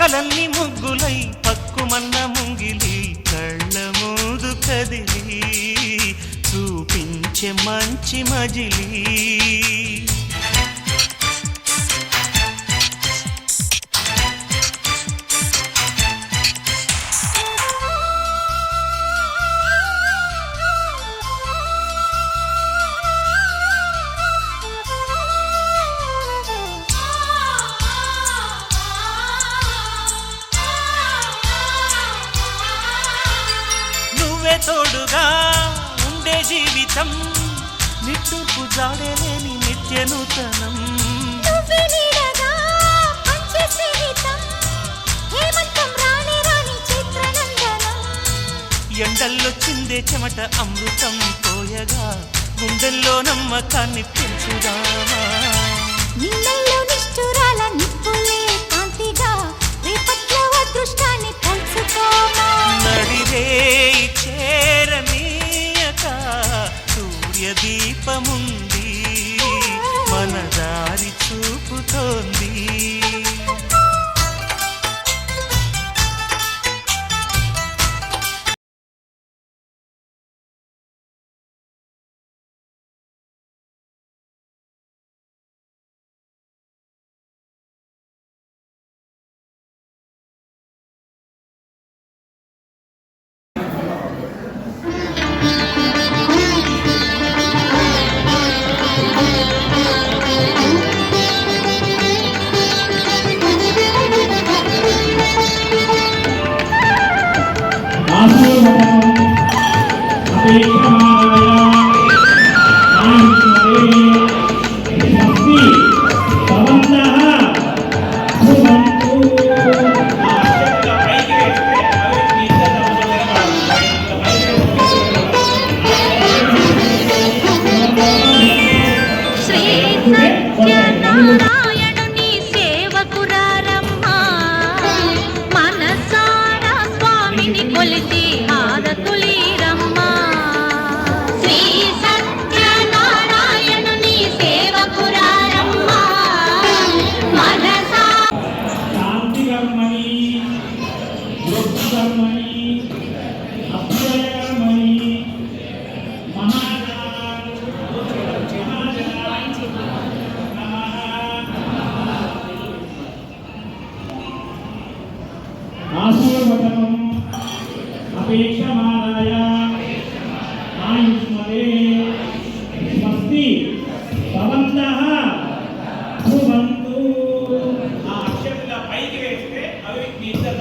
కలన్ని ముగ్గులై పక్కుమన్న ముంగిలి కళ్ళ మూదు కదిలి చూపించే మంచి మజిలీ తోడుగా ఉండే జీవితం నిట్టూర్పు జాడలేని నిత్య నూతనం ఎండల్లో చిందే చెమట అమృతం పోయగా గుండెల్లో నమ్మకాన్ని పెంచుదామా నిన్నల్లో నిష్ఠురాల నిప్పులే కాంతిగా రేపట్లో అదృష్టాన్ని పంచుకోమా నడిరే చేరనీయక సూర్యదీపముంది మన దారి చూపుతోంది అపేక్షమానాయ ఆయుష్మతే స్వస్తి భవంతః భువంతు. ఆ అక్షరాల పైకి వేస్తే అవి మీ ఇద్దరు